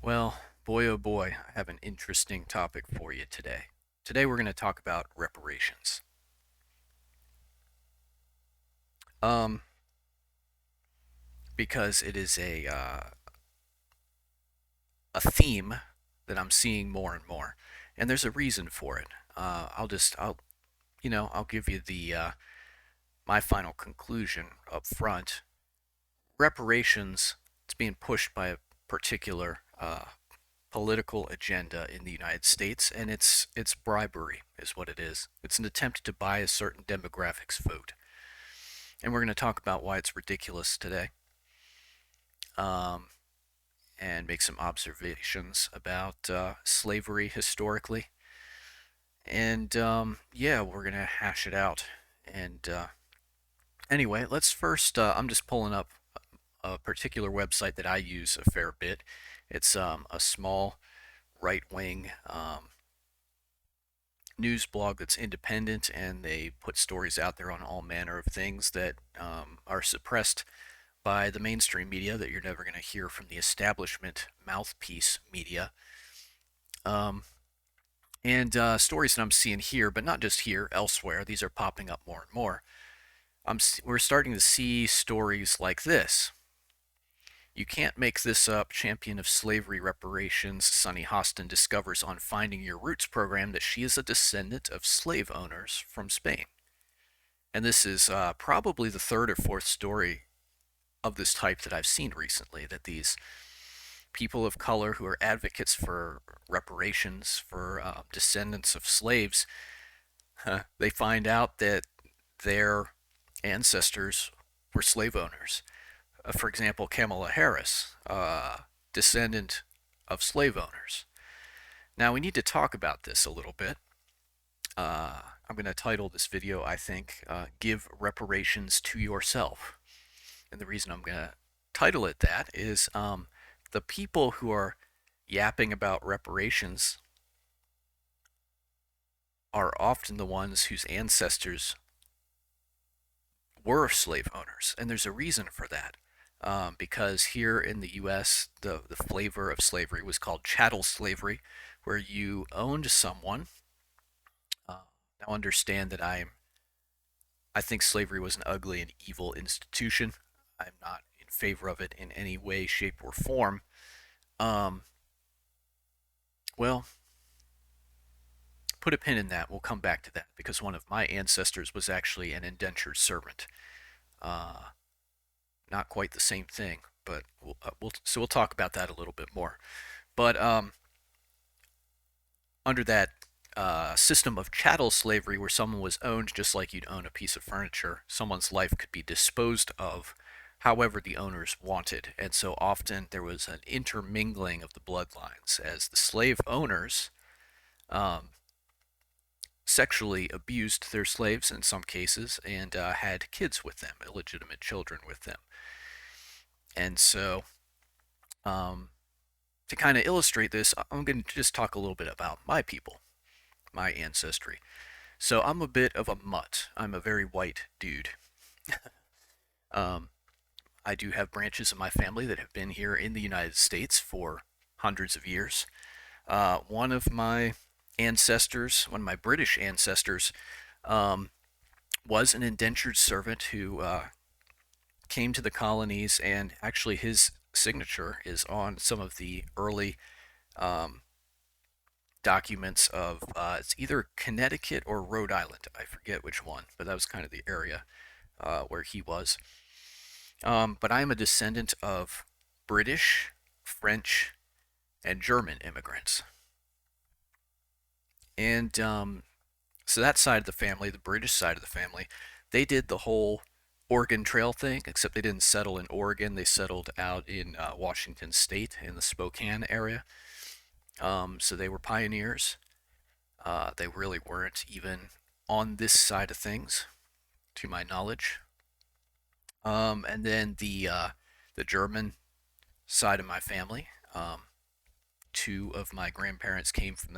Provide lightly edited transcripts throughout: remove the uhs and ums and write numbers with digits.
Well, boy oh boy, I have an interesting topic for you today. Today we're going to talk about reparations. Um, because it is a theme that I'm seeing more and more, and there's a reason for it. I'll give you the my final conclusion up front. Reparations, it's being pushed by a particular political agenda in the United States, and it's bribery is what it is. It's an attempt to buy a certain demographic's vote, and we're going to talk about why it's ridiculous today, um, and make some observations about slavery historically, and yeah, we're going to hash it out. And anyway, let's first. I'm just pulling up a particular website that I use a fair bit. It's a small right-wing news blog that's independent, and they put stories out there on all manner of things that are suppressed by the mainstream media that you're never going to hear from the establishment mouthpiece media. Um, and stories that I'm seeing here, but not just here, elsewhere, these are popping up more and more. We're starting to see stories like this. You can't make this up. Champion of slavery reparations, Sunny Hostin discovers on Finding Your Roots program that she is a descendant of slave owners from Spain. And this is probably the third or fourth story of this type that I've seen recently, that these people of color who are advocates for reparations for descendants of slaves, they find out that their ancestors were slave owners. For example, Kamala Harris, descendant of slave owners. Now we need to talk about this a little bit. I'm going to title this video, I think, Give Reparations to Yourself. And the reason I'm going to title it that is the people who are yapping about reparations are often the ones whose ancestors were slave owners. And there's a reason for that. Because here in the U.S., the flavor of slavery was called chattel slavery, where you owned someone. Now understand that I think slavery was an ugly and evil institution. I'm not in favor of it in any way, shape, or form. Um, well, put a pin in that. We'll come back to that because one of my ancestors was actually an indentured servant. Uh, Not quite the same thing, but we'll talk about that a little bit more. But under that system of chattel slavery, where someone was owned just like you'd own a piece of furniture, someone's life could be disposed of however the owners wanted. And so often there was an intermingling of the bloodlines as the slave owners um, sexually abused their slaves in some cases and had kids with them, illegitimate children with them. And so, um, to kind of illustrate this, I'm going to just talk a little bit about my people, my ancestry. So I'm a bit of a mutt. I'm a very white dude. Um, I do have branches of my family that have been here in the United States for hundreds of years. One of my ancestors, one of my British ancestors, um, was an indentured servant who came to the colonies, and actually his signature is on some of the early um, documents of it's either Connecticut or Rhode Island. I forget which one, but that was kind of the area where he was. But I am a descendant of British, French, and German immigrants. And so that side of the family, the British side of the family, they did the whole Oregon Trail thing, except they didn't settle in Oregon. They settled out in Washington State in the Spokane area. So they were pioneers. They really weren't even on this side of things, to my knowledge. And then the German side of my family, two of my grandparents came from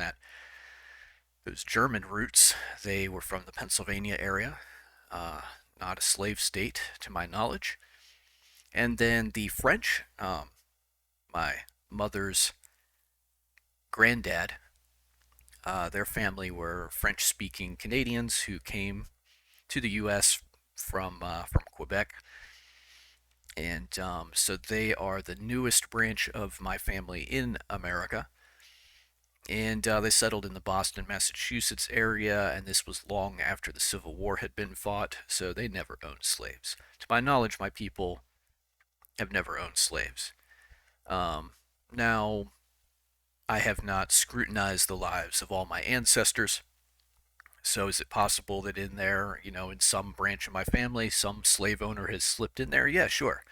those German roots. They were from the Pennsylvania area, uh, not a slave state to my knowledge. And then the French, my mother's granddad, their family were French-speaking Canadians who came to the U.S. from Quebec, and so they are the newest branch of my family in America. And they settled in the Boston, Massachusetts area, and this was long after the Civil War had been fought, so they never owned slaves. To my knowledge, my people have never owned slaves. Um, Now, I have not scrutinized the lives of all my ancestors, so is it possible that in there, in some branch of my family, some slave owner has slipped in there? Yeah, sure.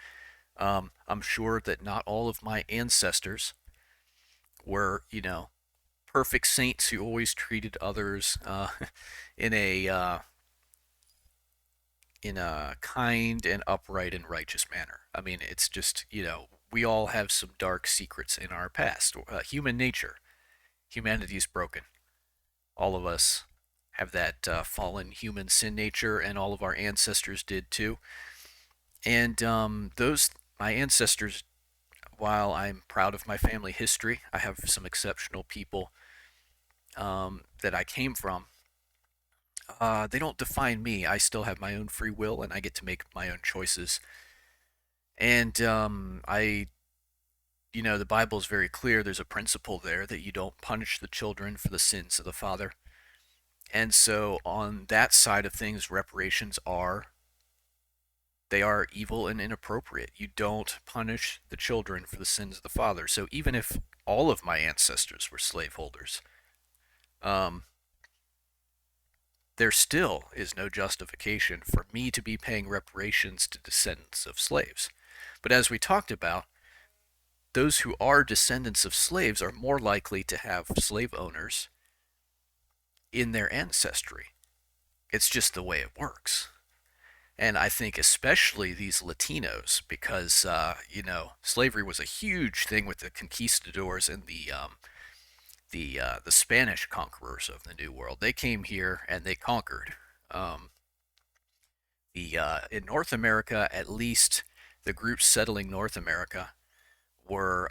I'm sure that not all of my ancestors were, perfect saints who always treated others in a kind and upright and righteous manner. I mean, it's just, we all have some dark secrets in our past. Human nature, humanity is broken. All of us have that fallen human sin nature, and all of our ancestors did too. And my ancestors, while I'm proud of my family history, I have some exceptional people that I came from. They don't define me. I still have my own free will, and I get to make my own choices. And the Bible is very clear. There's a principle there that you don't punish the children for the sins of the father. And so, on that side of things, reparations are they are evil and inappropriate. You don't punish the children for the sins of the father. So even if all of my ancestors were slaveholders, um, there still is no justification for me to be paying reparations to descendants of slaves. But as we talked about, those who are descendants of slaves are more likely to have slave owners in their ancestry. It's just the way it works. And I think especially these Latinos, because slavery was a huge thing with the conquistadors and the Spanish conquerors of the New World. They came here and they conquered. The In North America, at least, the groups settling North America were,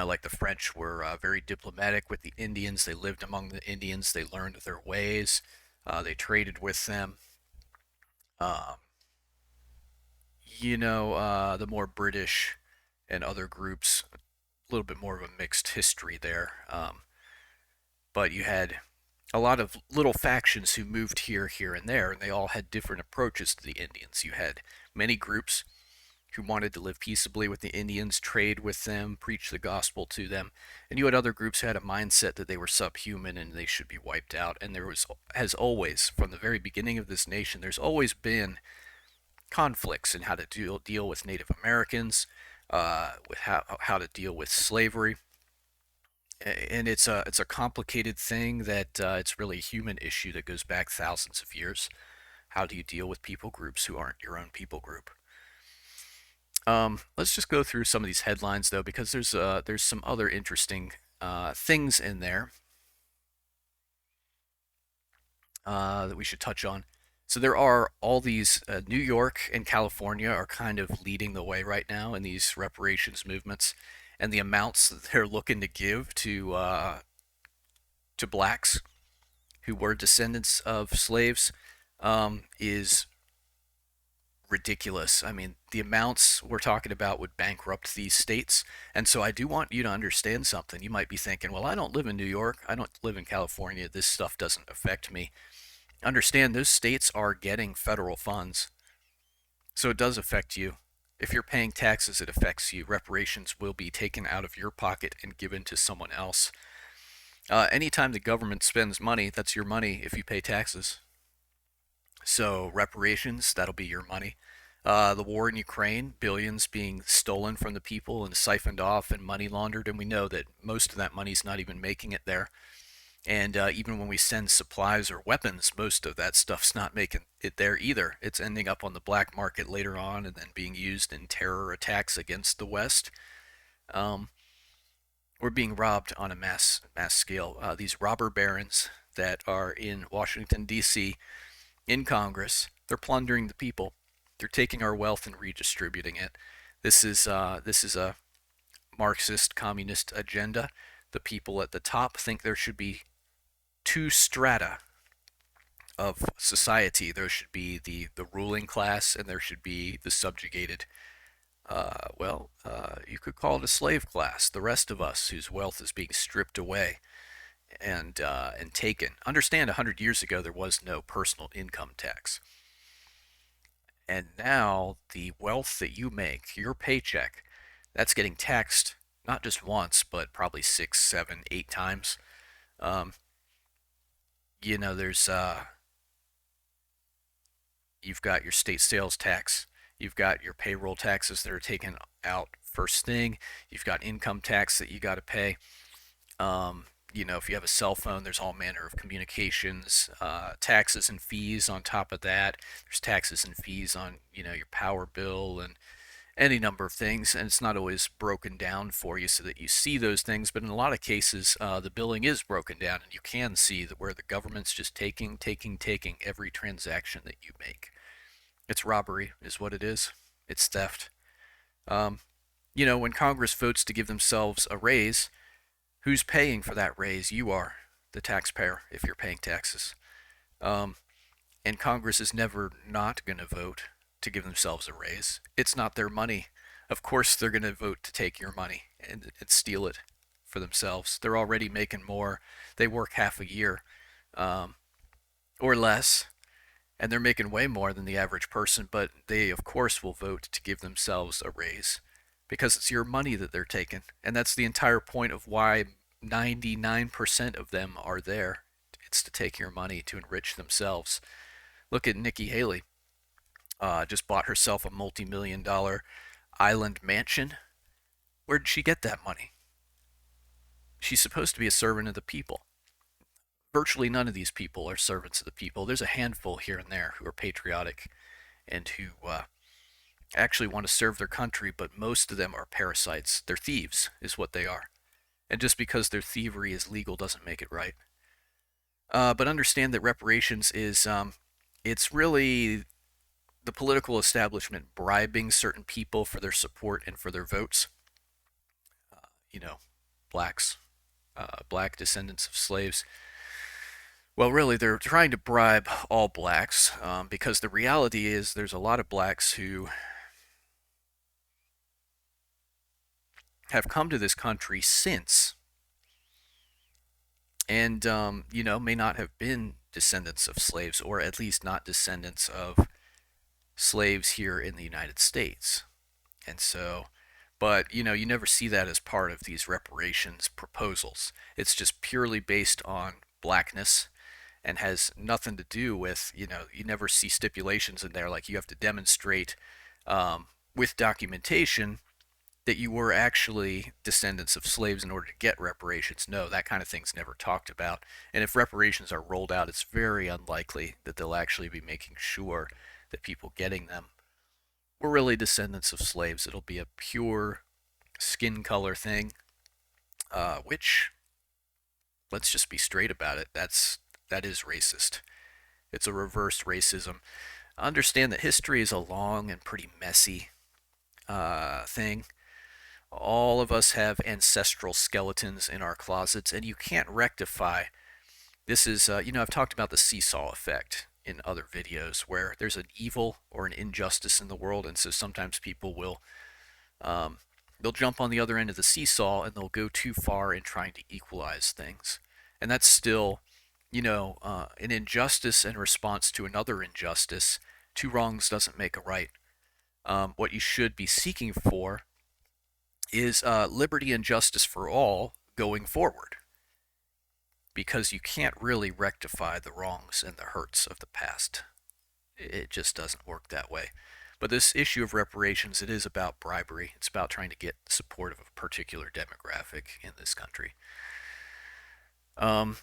like the French were very diplomatic with the Indians. They lived among the Indians. They learned their ways. They traded with them. Um, the more British and other groups, a little bit more of a mixed history there. But you had a lot of little factions who moved here, and there, and they all had different approaches to the Indians. You had many groups who wanted to live peaceably with the Indians, trade with them, preach the gospel to them. And you had other groups who had a mindset that they were subhuman and they should be wiped out. And there was, as always, from the very beginning of this nation, there's always been conflicts in how to deal with Native Americans, with how to deal with slavery. And it's a complicated thing that it's really a human issue that goes back thousands of years. How do you deal with people groups who aren't your own people group? Let's just go through some of these headlines though, because there's some other interesting things in there that we should touch on. So there are all these New York and California are kind of leading the way right now in these reparations movements, and the amounts that they're looking to give to blacks who were descendants of slaves is ridiculous. I mean, the amounts we're talking about would bankrupt these states. And so I do want you to understand something. You might be thinking, well, I don't live in New York. I don't live in California. This stuff doesn't affect me. Understand those states are getting federal funds. So it does affect you. If you're paying taxes, it affects you. Reparations will be taken out of your pocket and given to someone else. Anytime the government spends money, that's your money if you pay taxes. So reparations, that'll be your money. The war in Ukraine, billions being stolen from the people and siphoned off and money laundered, and we know that most of that money's not even making it there. And even when we send supplies or weapons, most of that stuff's not making it there either. It's ending up on the black market later on and then being used in terror attacks against the West. Um, we're being robbed on a mass scale. These robber barons that are in Washington, D.C., in Congress, they're plundering the people. They're taking our wealth and redistributing it. This is a Marxist communist agenda. The people at the top think there should be two strata of society. There should be the ruling class, and there should be the subjugated. You could call it a slave class. The rest of us, whose wealth is being stripped away and taken. Understand, 100 years ago there was no personal income tax, and now the wealth that you make, your paycheck, that's getting taxed not just once, but probably six, seven, 8 times. Um, there's you've got your state sales tax, you've got your payroll taxes that are taken out first thing, you've got income tax that you got to pay. If you have a cell phone, there's all manner of communications, taxes and fees on top of that. There's taxes and fees on, your power bill and any number of things, and it's not always broken down for you so that you see those things. But in a lot of cases, the billing is broken down, and you can see that where the government's just taking every transaction that you make. It's robbery, is what it is. It's theft. Um, when Congress votes to give themselves a raise, who's paying for that raise? You are, the taxpayer, if you're paying taxes. Um, and Congress is never not going to vote to give themselves a raise. It's not their money. Of course, they're going to vote to take your money and steal it for themselves. They're already making more. They work half a year or less, and they're making way more than the average person, but they, of course, will vote to give themselves a raise because it's your money that they're taking. And that's the entire point of why 99% of them are there. It's to take your money to enrich themselves. Look at Nikki Haley. Just bought herself a multi-million-dollar island mansion. Where did she get that money? She's supposed to be a servant of the people. Virtually none of these people are servants of the people. There's a handful here and there who are patriotic and who actually want to serve their country, but most of them are parasites. They're thieves, is what they are. And just because their thievery is legal doesn't make it right. But understand that reparations is, it's really the political establishment bribing certain people for their support and for their votes. Uh, you know, blacks, black descendants of slaves. Well, really, they're trying to bribe all blacks because the reality is there's a lot of blacks who have come to this country since and, may not have been descendants of slaves or at least not descendants of slaves here in the United States. And so, but you never see that as part of these reparations proposals. It's just purely based on blackness and has nothing to do with, you never see stipulations in there like you have to demonstrate with documentation that you were actually descendants of slaves in order to get reparations. No, that kind of thing's never talked about. And if reparations are rolled out, it's very unlikely that they'll actually be making sure that people getting them were really descendants of slaves. It'll be a pure skin color thing, which, let's just be straight about it, that is racist. It's a reverse racism. Understand that history is a long and pretty messy thing. All of us have ancestral skeletons in our closets, and you can't rectify. This is, I've talked about the seesaw effect in other videos where there's an evil or an injustice in the world, and so sometimes people will, they'll jump on the other end of the seesaw and they'll go too far in trying to equalize things. And that's still, an injustice in response to another injustice. Two wrongs doesn't make a right. What you should be seeking for is liberty and justice for all going forward, because you can't really rectify the wrongs and the hurts of the past. It just doesn't work that way. But this issue of reparations, it is about bribery. It's about trying to get support of a particular demographic in this country. Um,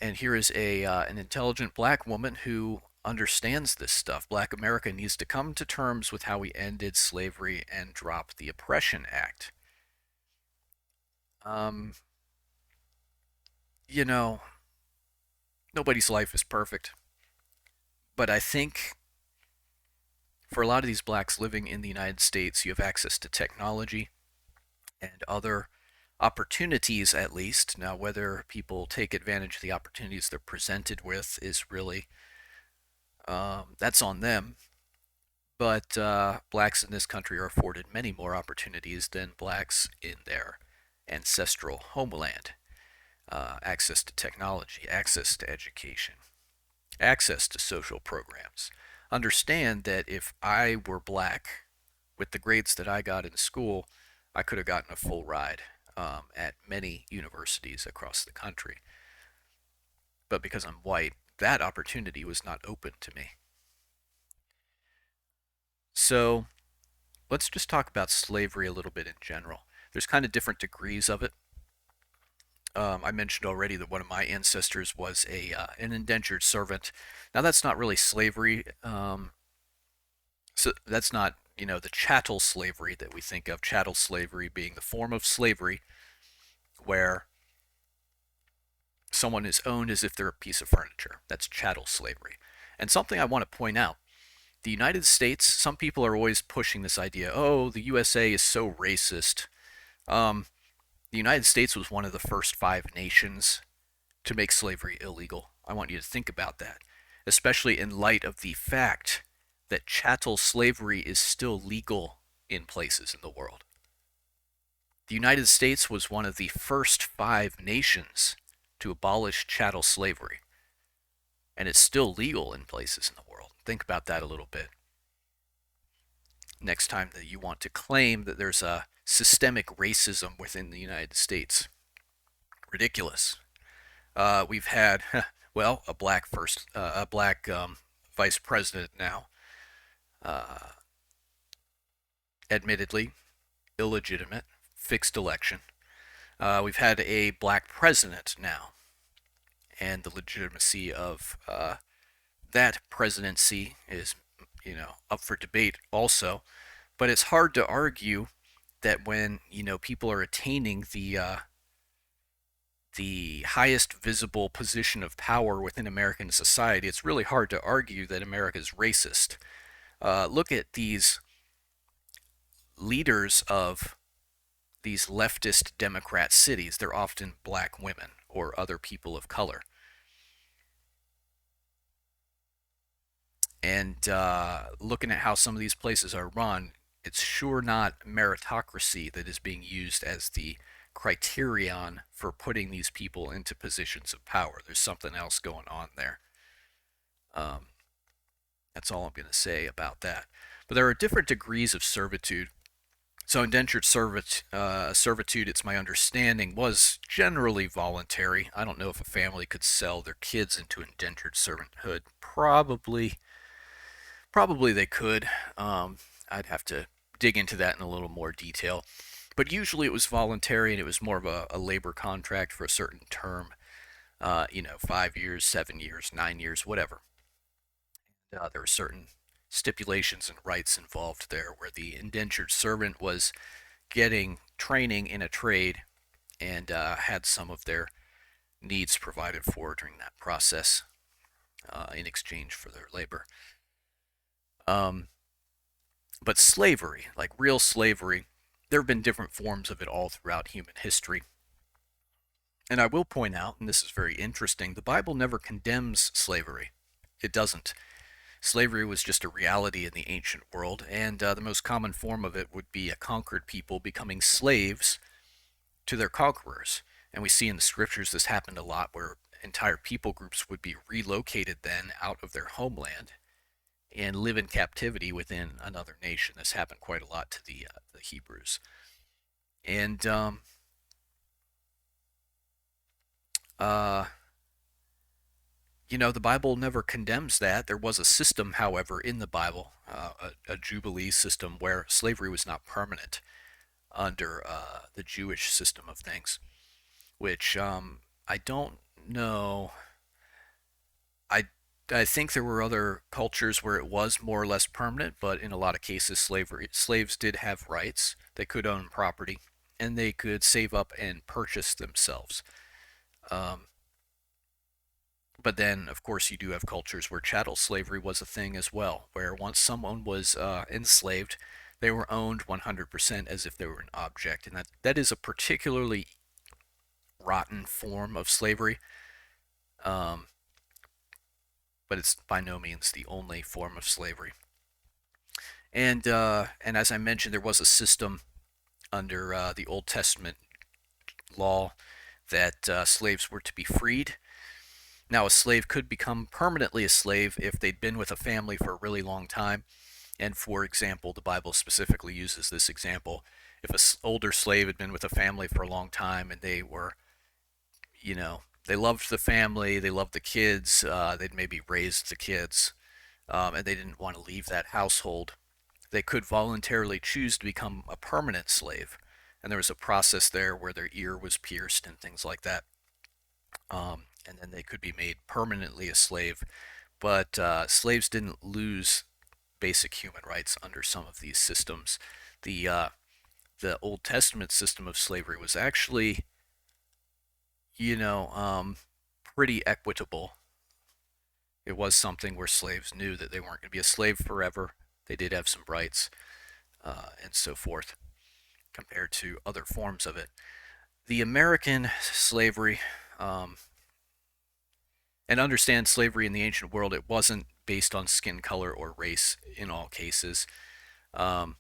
and here is an intelligent black woman who understands this stuff. Black America needs to come to terms with how we ended slavery and drop the Oppression Act. Um, you know, Nobody's life is perfect, but I think for a lot of these blacks living in the United States, you have access to technology, and other opportunities, at least. Now, whether people take advantage of the opportunities they're presented with is really, that's on them. But blacks in this country are afforded many more opportunities than blacks in their ancestral homeland. Access to technology, access to education, access to social programs. Understand that if I were black with the grades that I got in school, I could have gotten a full ride at many universities across the country. But because I'm white, that opportunity was not open to me. So let's just talk about slavery a little bit in general. There's kind of different degrees of it. I mentioned already that one of my ancestors was a an indentured servant. Now that's not really slavery. So that's not, the chattel slavery that we think of. Chattel slavery being the form of slavery where someone is owned as if they're a piece of furniture. That's chattel slavery. And something I want to point out, the United States, some people are always pushing this idea, oh, the USA is so racist. Um, the United States was one of the first five nations to make slavery illegal. I want you to think about that, especially in light of the fact that chattel slavery is still legal in places in the world. The United States was one of the first five nations to abolish chattel slavery, and it's still legal in places in the world. Think about that a little bit. Next time that you want to claim that there's a systemic racism within the United States, ridiculous. We've had, well, a black vice president now, uh, admittedly illegitimate, fixed election. We've had a black president now, and the legitimacy of that presidency is, up for debate also. But it's hard to argue that when people are attaining the highest visible position of power within American society, it's really hard to argue that America is racist. Look at these leaders of these leftist Democrat cities. They're often black women or other people of color. And looking at how some of these places are run, it's sure not meritocracy that is being used as the criterion for putting these people into positions of power. There's something else going on there. Um, that's all I'm going to say about that. But there are different degrees of servitude. So indentured servitude, it's my understanding, was generally voluntary. I don't know if a family could sell their kids into indentured servanthood. Probably they could. I'd have to dig into that in a little more detail. But usually it was voluntary and it was more of a labor contract for a certain term. 5 years, 7 years, 9 years, whatever. There were certain stipulations and rights involved there where the indentured servant was getting training in a trade and had some of their needs provided for during that process in exchange for their labor. Um, but slavery, like real slavery, there have been different forms of it all throughout human history. And I will point out, and this is very interesting, the Bible never condemns slavery. It doesn't. Slavery was just a reality in the ancient world, and the most common form of it would be a conquered people becoming slaves to their conquerors. And we see in the scriptures this happened a lot where entire people groups would be relocated then out of their homeland and live in captivity within another nation. This happened quite a lot to the Hebrews. And uh, the Bible never condemns that. There was a system, however, in the Bible, a Jubilee system where slavery was not permanent under the Jewish system of things, which I don't know. I I think there were other cultures where it was more or less permanent, but in a lot of cases, slaves did have rights. They could own property, and they could save up and purchase themselves. Um, but then, of course, you do have cultures where chattel slavery was a thing as well, where once someone was enslaved, They were owned 100% as if they were an object, and that is a particularly rotten form of slavery. Um, but it's by no means the only form of slavery. And as I mentioned, there was a system under the Old Testament law that slaves were to be freed. Now, a slave could become permanently a slave if they'd been with a family for a really long time. And for example, the Bible specifically uses this example. If an older slave had been with a family for a long time and they were, they loved the family, they loved the kids, they'd maybe raised the kids, and they didn't want to leave that household, they could voluntarily choose to become a permanent slave. And there was a process there where their ear was pierced and things like that. And then they could be made permanently a slave. But slaves didn't lose basic human rights under some of these systems. The Old Testament system of slavery was actually, you know, um, pretty equitable. It was something where slaves knew that they weren't going to be a slave forever. They did have some rights and so forth compared to other forms of it. The American slavery, um, and understand slavery in the ancient world, it wasn't based on skin color or race in all cases. Um,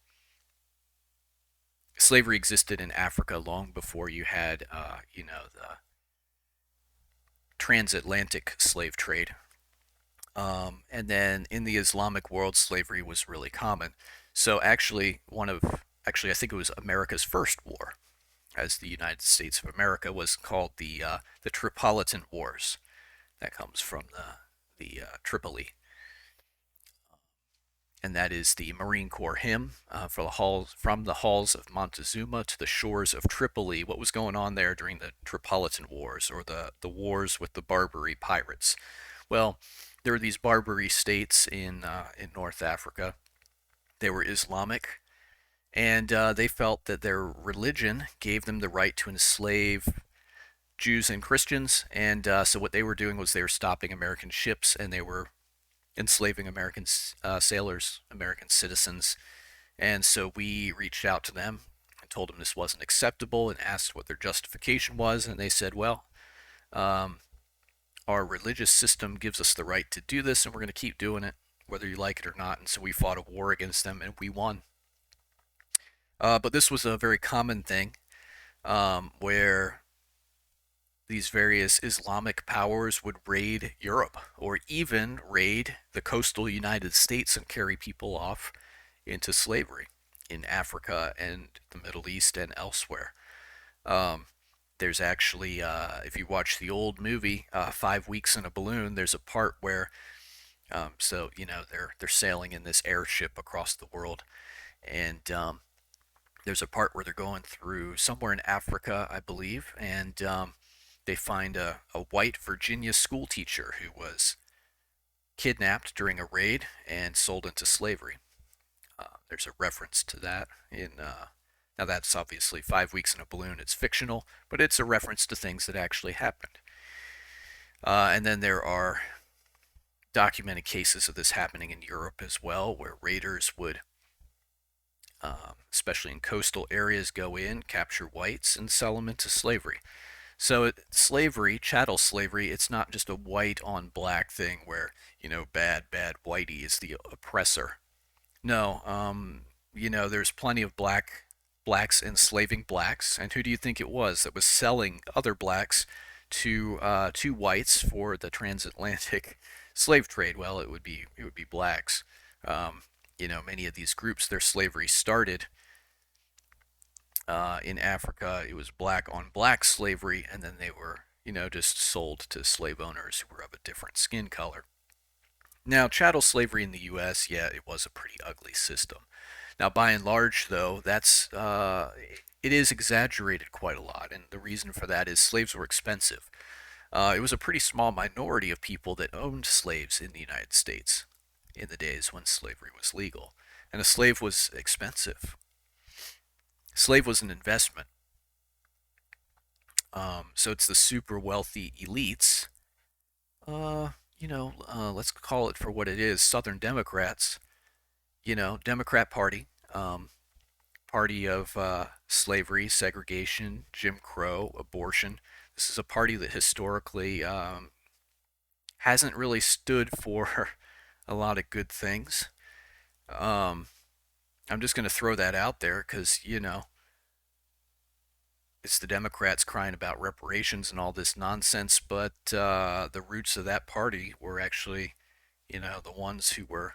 Slavery existed in Africa long before you had, the transatlantic slave trade. And then in the Islamic world, slavery was really common. So actually, I think it was America's first war, as the United States of America was called the Tripolitan Wars. That comes from the Tripoli, and that is the Marine Corps hymn for the halls from the halls of Montezuma to the shores of Tripoli. What was going on there during the Tripolitan Wars, or the wars with the Barbary pirates? Well, there were these Barbary states in North Africa. They were Islamic, and they felt that their religion gave them the right to enslave Jews and Christians. And so what they were doing was they were stopping American ships and they were enslaving American sailors, American citizens. And so we reached out to them and told them this wasn't acceptable and asked what their justification was. And they said, well, um, our religious system gives us the right to do this and we're going to keep doing it, whether you like it or not. And so we fought a war against them and we won. But this was a very common thing where these various Islamic powers would raid Europe or even raid the coastal United States and carry people off into slavery in Africa and the Middle East and elsewhere. Um, there's actually, if you watch the old movie 5 Weeks in a Balloon, there's a part where, they're sailing in this airship across the world, and there's a part where they're going through somewhere in Africa, I believe, and they find a white Virginia school teacher who was kidnapped during a raid and sold into slavery. There's a reference to that in. Now, that's obviously 5 Weeks in a Balloon. It's fictional, but it's a reference to things that actually happened. And then there are documented cases of this happening in Europe as well, where raiders would, especially in coastal areas, go in, capture whites, and sell them into slavery. So slavery, chattel slavery, it's not just a white on black thing where, bad whitey is the oppressor. No, there's plenty of blacks enslaving blacks, and who do you think it was that was selling other blacks to whites for the transatlantic slave trade? Well, it would be blacks. Um, many of these groups, their slavery started in Africa. It was black on black slavery, and then they were, just sold to slave owners who were of a different skin color. Now, chattel slavery in the U.S., yeah, it was a pretty ugly system. Now, by and large, though, it is exaggerated quite a lot, and the reason for that is slaves were expensive. It was a pretty small minority of people that owned slaves in the United States in the days when slavery was legal, and a slave was expensive. Slave was an investment. So it's the super wealthy elites, let's call it for what it is, Southern Democrats, Democrat Party, Um, Party of slavery, segregation, Jim Crow, abortion. This is a party that historically hasn't really stood for a lot of good things. Um, I'm just going to throw that out there because, it's the Democrats crying about reparations and all this nonsense, but the roots of that party were actually, the ones who were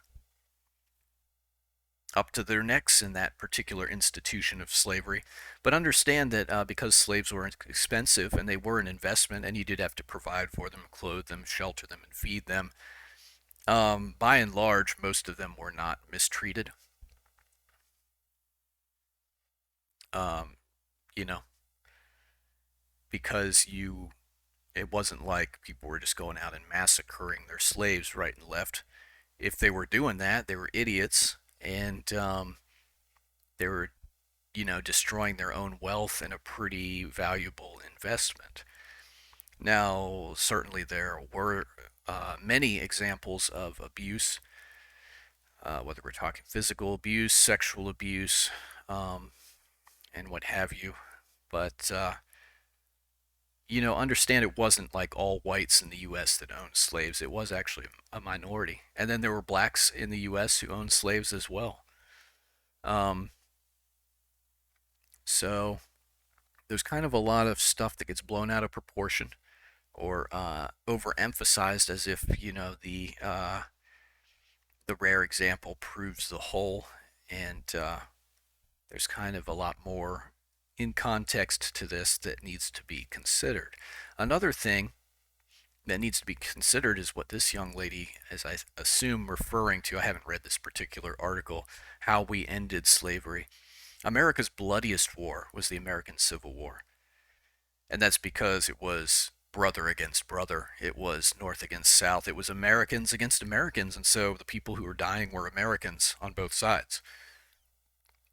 up to their necks in that particular institution of slavery. But understand that because slaves were expensive and they were an investment, and you did have to provide for them, clothe them, shelter them, and feed them, by and large, most of them were not mistreated. Um, you know, because it wasn't like people were just going out and massacring their slaves right and left. If they were doing that, they were idiots, and they were, destroying their own wealth in a pretty valuable investment. Now, certainly there were many examples of abuse, whether we're talking physical abuse, sexual abuse, um, and what have you. But, understand it wasn't like all whites in the U.S. that owned slaves. It was actually a minority. And then there were blacks in the U.S. who owned slaves as well. Um, so there's kind of a lot of stuff that gets blown out of proportion or overemphasized as if, the rare example proves the whole. And there's kind of a lot more in context to this that needs to be considered. Another thing that needs to be considered is what this young lady, as I assume, referring to. I haven't read this particular article, how we ended slavery. America's bloodiest war was the American Civil War. And that's because it was brother against brother. It was North against South. It was Americans against Americans. And so the people who were dying were Americans on both sides.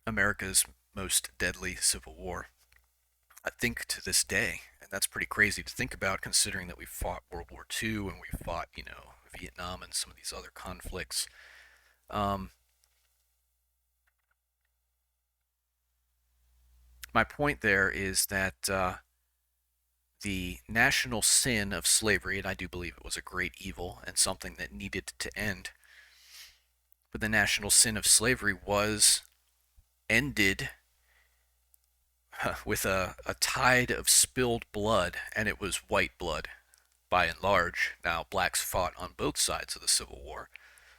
America's most deadly civil war. I think to this day, and that's pretty crazy to think about considering that we fought World War II and we fought, Vietnam and some of these other conflicts. Um, my point there is that the national sin of slavery, and I do believe it was a great evil and something that needed to end, but the national sin of slavery was ended with a tide of spilled blood, and it was white blood by and large. Now, blacks fought on both sides of the Civil War,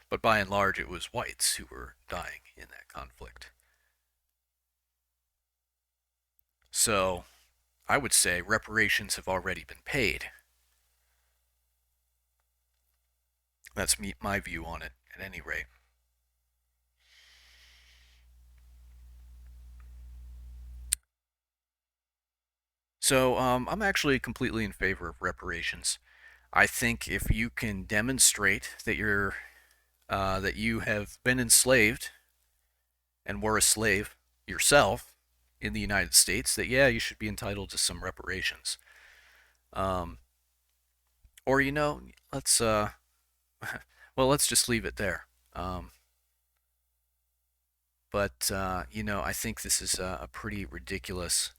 but by and large, it was whites who were dying in that conflict. So, I would say reparations have already been paid. That's my view on it, at any rate. So, I'm actually completely in favor of reparations. I think if you can demonstrate that you have been enslaved and were a slave yourself in the United States, that yeah, you should be entitled to some reparations. Um, or let's well, let's just leave it there. Um, but I think this is a pretty ridiculous.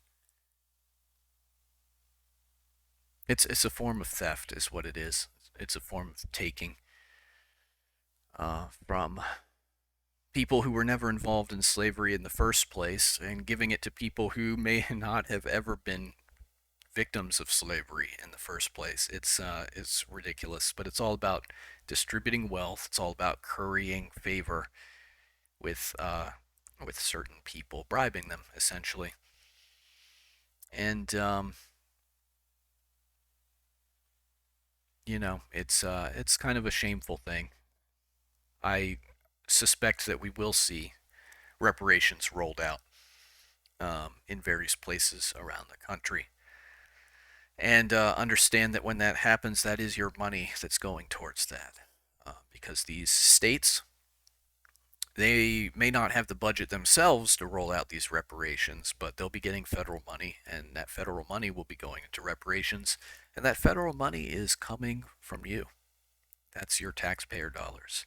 It's a form of theft, is what it is. It's a form of taking from people who were never involved in slavery in the first place and giving it to people who may not have ever been victims of slavery in the first place. It's ridiculous, but it's all about distributing wealth. It's all about currying favor with with certain people, bribing them essentially. And it's kind of a shameful thing. I suspect that we will see reparations rolled out in various places around the country. And understand that when that happens, that is your money that's going towards that. Because these states, they may not have the budget themselves to roll out these reparations, but they'll be getting federal money, and that federal money will be going into reparations, and that federal money is coming from you. That's your taxpayer dollars.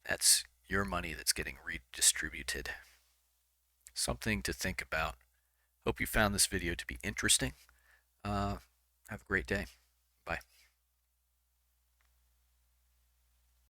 That's your money that's getting redistributed. Something to think about. Hope you found this video to be interesting. Have a great day.